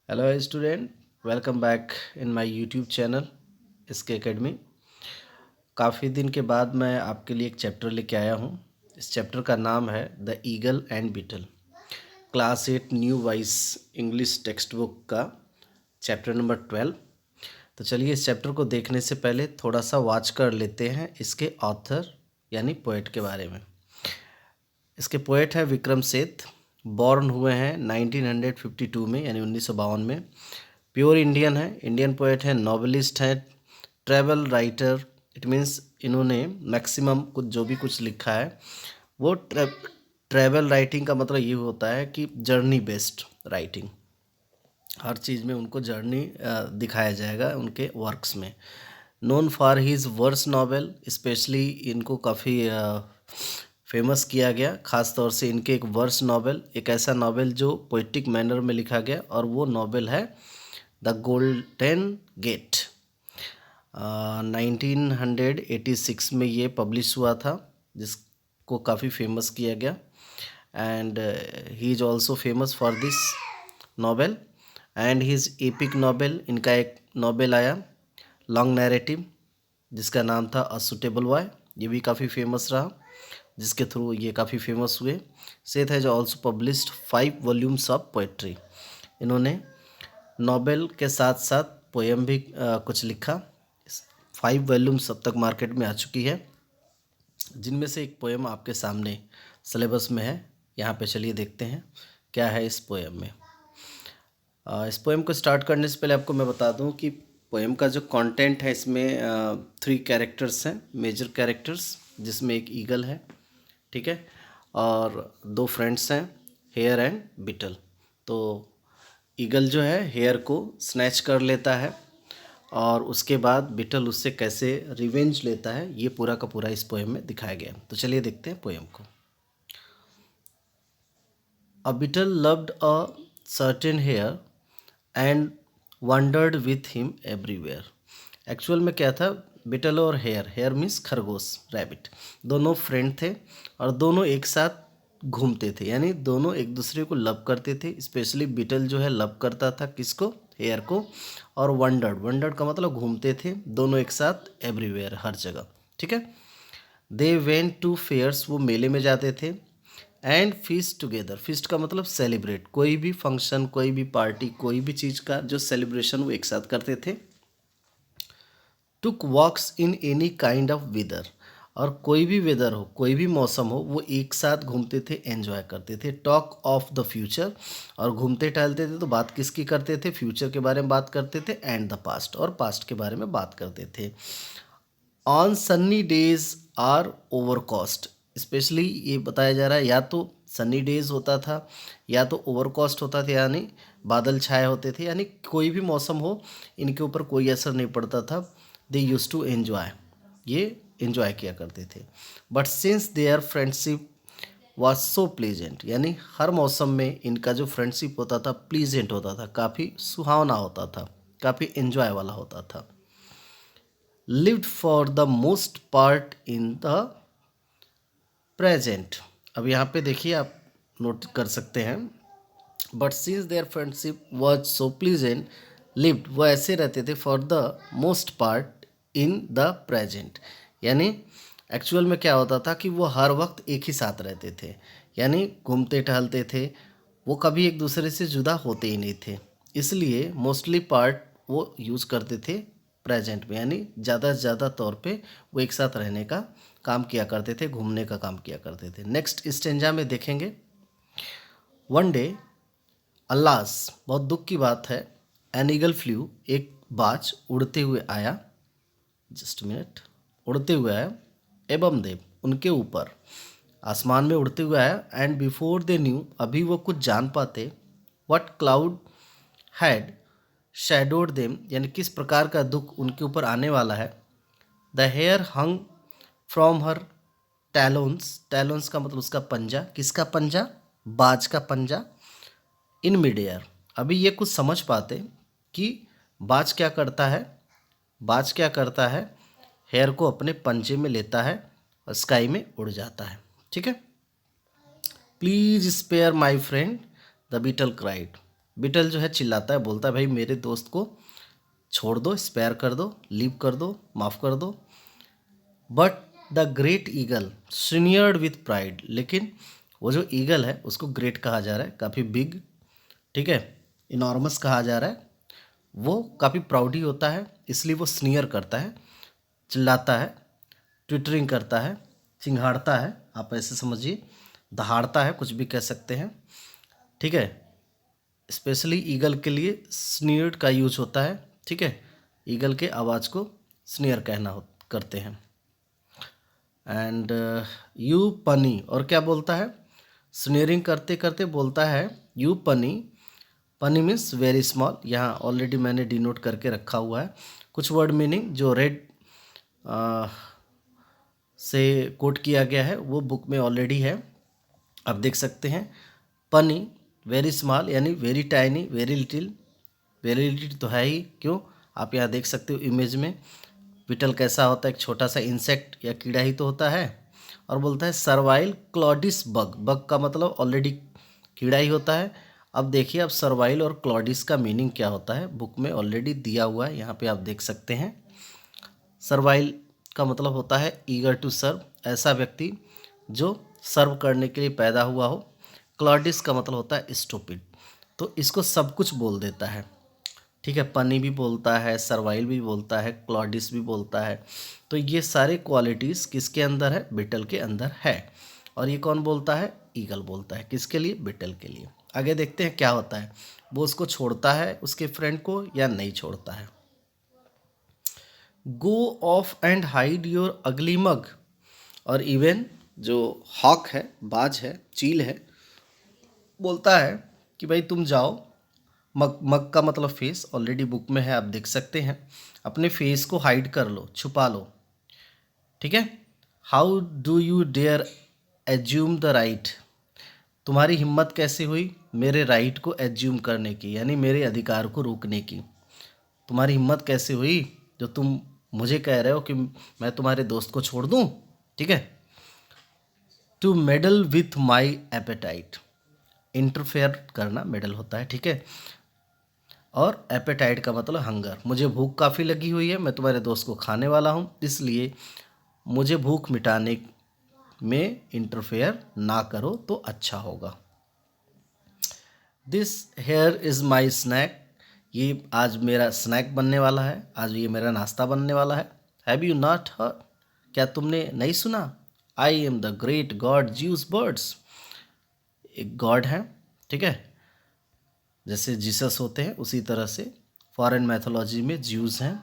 Hello student, welcome back in my YouTube channel इसके academy. काफ़ी दिन के बाद मैं आपके लिए एक चैप्टर लेके आया हूँ। इस चैप्टर का नाम है the eagle and beetle, class 8 new wise English text book का चैप्टर नंबर 12। तो चलिए इस चैप्टर को देखने से पहले थोड़ा सा वॉच कर लेते हैं इसके ऑथर यानी पोएट के बारे में। इसके पोएट है विक्रम सेठ। बॉर्न हुए हैं 1952 में यानी 1952 में। प्योर इंडियन है, इंडियन पोएट है, नॉवेलिस्ट है, ट्रैवल राइटर। इट मीन्स इन्होंने मैक्सिमम कुछ जो भी कुछ लिखा है वो ट्रैवल राइटिंग का मतलब ये होता है कि जर्नी बेस्ड राइटिंग। हर चीज़ में उनको जर्नी दिखाया जाएगा उनके वर्क्स में। Known for his verse novel, specially इनको काफ़ी फेमस किया गया, ख़ास तौर से इनके एक वर्स नॉवेल, एक ऐसा नॉवेल जो पोइटिक मैनर में लिखा गया, और वो नॉवेल है द गोल्डन गेट। 1986 में ये पब्लिश हुआ था, जिसको काफ़ी फेमस किया गया। And he is also famous for this novel and his epic novel. इनका एक नॉवेल आया लॉन्ग नैरेटिव जिसका नाम था अ सुटेबल बॉय, ये भी काफ़ी फेमस रहा, जिसके थ्रू ये काफ़ी फेमस हुए। सेठ has also published 5 volumes of poetry. इन्होंने नॉवेल के साथ साथ पोएम भी कुछ लिखा। 5 वॉल्यूम्स अब तक मार्केट में आ चुकी है, जिनमें से एक पोएम आपके सामने सिलेबस में है। यहाँ पे चलिए देखते हैं क्या है इस पोएम में। इस पोएम को स्टार्ट करने से पहले आपको मैं बता दूं कि पोएम का जो कंटेंट है इसमें 3 कैरेक्टर्स हैं, मेजर कैरेक्टर्स, जिसमें एक ईगल है, ठीक है, और 2 फ्रेंड्स हैं, हेयर एंड बीटल। तो ईगल जो है हेयर को स्नैच कर लेता है और उसके बाद बीटल उससे कैसे रिवेंज लेता है, ये पूरा का पूरा इस पोएम में दिखाया गया है। तो चलिए देखते हैं पोएम को। A beetle loved a certain hare and wandered with him everywhere. Actual में क्या था, बीटल और हेयर, हेयर मीन्स खरगोश, रैबिट, दोनों फ्रेंड थे और दोनों एक साथ घूमते थे, यानी दोनों एक दूसरे को लव करते थे। स्पेशली बीटल जो है लव करता था किसको, हेयर को, और वंडर्ड, वंडर्ड का मतलब घूमते थे दोनों एक साथ एवरीवेयर, हर जगह, ठीक है। दे वेंट टू फेयर्स, वो मेले में जाते थे। एंड फीस्ट टुगेदर, फीस्ट का मतलब सेलिब्रेट, कोई भी फंक्शन, कोई भी पार्टी, कोई भी चीज़ का जो सेलिब्रेशन वो एक साथ करते थे। Took walks in any kind of weather, और कोई भी वेदर हो, कोई भी मौसम हो, वो एक साथ घूमते थे, एंजॉय करते थे। टॉक ऑफ द फ्यूचर, और घूमते टहलते थे तो बात किसकी करते थे, फ्यूचर के बारे में बात करते थे। एंड द पास्ट, और पास्ट के बारे में बात करते थे। On sunny days are overcast, specially ये बताया जा रहा है या तो सन्नी डेज होता था या तो ओवरकास्ट होता था, यानी बादल छाए होते थे, यानी कोई भी मौसम हो इनके ऊपर कोई असर नहीं पड़ता था। दे यूज टू एन्जॉय, ये एंजॉय किया करते थे। But since their friendship was so pleasant, यानी हर मौसम में इनका जो फ्रेंडशिप होता था प्लीजेंट होता था, काफ़ी सुहावना होता था, काफ़ी एंजॉय वाला होता था। Lived for the most part in the present, अब यहाँ पे देखिए आप नोट कर सकते हैं, but since their friendship was so pleasant, lived वो ऐसे रहते थे, for the most part in the present, यानी एक्चुअल में क्या होता था कि वो हर वक्त एक ही साथ रहते थे, यानी घूमते टहलते थे, वो कभी एक दूसरे से जुदा होते ही नहीं थे। इसलिए मोस्टली पार्ट वो यूज़ करते थे प्रेजेंट में, यानी ज़्यादा से ज़्यादा तौर पे वो एक साथ रहने का काम किया करते थे, घूमने का काम किया करते थे। नेक्स्ट स्टेंजा में देखेंगे, वन डे अल्लास, बहुत दुख की बात है, एन ईगल फ्लू, एक बाज उड़ते हुए आया, जस्ट मिनट, उड़ते हुए आया, एवं देव, उनके ऊपर, आसमान में उड़ते हुए आया। एंड बिफोर दे न्यू, अभी वो कुछ जान पाते, what cloud had shadowed them, यानी किस प्रकार का दुख उनके ऊपर आने वाला है। The hare hung from her talons, talons का मतलब उसका पंजा, किसका पंजा, बाज का पंजा। इन मिड एयर, अभी ये कुछ समझ पाते कि बाज क्या करता है, बाज क्या करता है, हेयर को अपने पंजे में लेता है और स्काई में उड़ जाता है, ठीक है। Please spare my friend, the beetle cried, beetle जो है चिल्लाता है, बोलता है भाई मेरे दोस्त को छोड़ दो, स्पेयर कर दो, लीव कर दो, माफ़ कर दो। But the great eagle sneered with pride, लेकिन वो जो ईगल है उसको ग्रेट कहा जा रहा है, काफ़ी बिग, ठीक है, इनॉर्मस कहा जा रहा है। वो काफ़ी प्राउडी होता है, इसलिए वो स्नियर करता है, चिल्लाता है, ट्विटरिंग करता है, चिंघाड़ता है, आप ऐसे समझिए, दहाड़ता है, कुछ भी कह सकते हैं, ठीक है। स्पेशली ईगल के लिए स्नियर्ड का यूज होता है, ठीक है। ईगल के आवाज़ को स्नियर कहना करते हैं। एंड यू पनी, और क्या बोलता है, स्नियरिंग करते करते बोलता है यू पनी। पनी मीन्स वेरी स्मॉल, यहाँ ऑलरेडी मैंने डिनोट करके रखा हुआ है। कुछ वर्ड मीनिंग जो रेड से कोट किया गया है वो बुक में ऑलरेडी है, आप देख सकते हैं। पनी वेरी स्मॉल यानी very tiny, very little, very little तो है ही, क्यों, आप यहाँ देख सकते हो इमेज में। बीटल कैसा होता है, एक छोटा सा इंसेक्ट या कीड़ा ही तो होता है। और बोलता है सर्वाइल क्लॉडिस बग, बग का मतलब ऑलरेडी कीड़ा ही होता है। अब देखिए अब सर्वाइल और क्लॉडिस का मीनिंग क्या होता है, बुक में ऑलरेडी दिया हुआ है, यहाँ पे आप देख सकते हैं। सर्वाइल का मतलब होता है ईगर टू सर्व, ऐसा व्यक्ति जो सर्व करने के लिए पैदा हुआ हो। क्लॉडिस का मतलब होता है स्टूपिड, तो इसको सब कुछ बोल देता है, ठीक है। पनी भी बोलता है, सर्वाइल भी बोलता है, क्लॉडिस भी बोलता है। तो ये सारे क्वालिटीज़ किसके अंदर है, बीटल के अंदर है। और ये कौन बोलता है, ईगल बोलता है, किसके लिए, बीटल के लिए। आगे देखते हैं क्या होता है, वो उसको छोड़ता है उसके फ्रेंड को या नहीं छोड़ता है। गो ऑफ एंड हाइड योर अगली मग, और इवन जो हॉक है, बाज है, चील है, बोलता है कि भाई तुम जाओ, मग, मग का मतलब फेस, ऑलरेडी बुक में है, आप देख सकते हैं। अपने फेस को हाइड कर लो, छुपा लो, ठीक है। How do you dare assume the right, तुम्हारी हिम्मत कैसे हुई मेरे राइट को एज्यूम करने की, यानी मेरे अधिकार को रोकने की। तुम्हारी हिम्मत कैसे हुई जो तुम मुझे कह रहे हो कि मैं तुम्हारे दोस्त को छोड़ दूं, ठीक है। To meddle with my appetite, interfere करना मेडल होता है, ठीक है। और एपेटाइट का मतलब हंगर, मुझे भूख काफ़ी लगी हुई है, मैं तुम्हारे दोस्त को खाने वाला हूँ, इसलिए मुझे भूख मिटाने में इंटरफेयर ना करो तो अच्छा होगा। This here is my snack, ये आज मेरा स्नैक बनने वाला है, आज ये मेरा नाश्ता बनने वाला है। हैव यू नॉट हर्ड, क्या तुमने नहीं सुना, I am the great God juice birds, एक गॉड है, ठीक है, जैसे जीसस होते हैं उसी तरह से फॉरेन मैथोलॉजी में ज्यूस हैं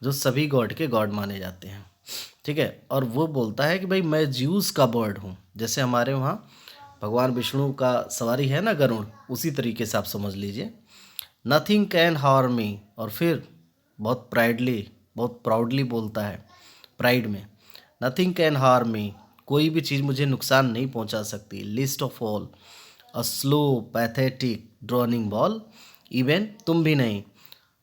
जो सभी गॉड के गॉड माने जाते हैं, ठीक है। और वो बोलता है कि भाई मैं ज्यूस का बर्ड हूँ, जैसे हमारे वहाँ भगवान विष्णु का सवारी है ना गरुड़, उसी तरीके से आप समझ लीजिए। नथिंग कैन हार्म मी, और फिर बहुत प्राइडली, बहुत प्राउडली बोलता है, प्राइड में, नथिंग कैन हार्म मी, कोई भी चीज़ मुझे नुकसान नहीं पहुंचा सकती। List of all a slow pathetic drowning ball, even तुम भी नहीं,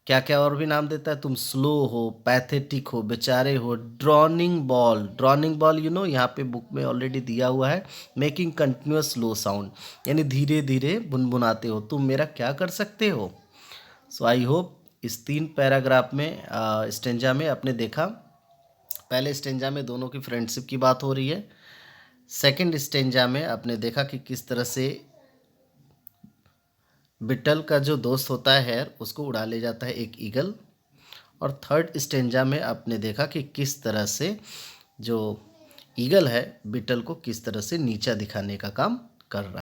क्या क्या और भी नाम देता है, तुम स्लो हो, पैथेटिक हो, बेचारे हो, drowning ball, drowning ball you know, यहाँ पे बुक में ऑलरेडी दिया हुआ है, मेकिंग कंटिन्यूस स्लो साउंड, यानी धीरे धीरे बुनबुनाते हो, तुम मेरा क्या कर सकते हो। सो आई होप इस 3 पैराग्राफ में स्टेंजा में आपने देखा, पहले स्टेंजा में दोनों की फ्रेंडशिप की बात हो रही है, सेकंड स्टेंजा में आपने देखा कि किस तरह से बिटल का जो दोस्त होता है हेयर, उसको उड़ा ले जाता है एक ईगल, और थर्ड स्टेंजा में आपने देखा कि किस तरह से जो ईगल है बिटल को किस तरह से नीचा दिखाने का काम कर रहा है।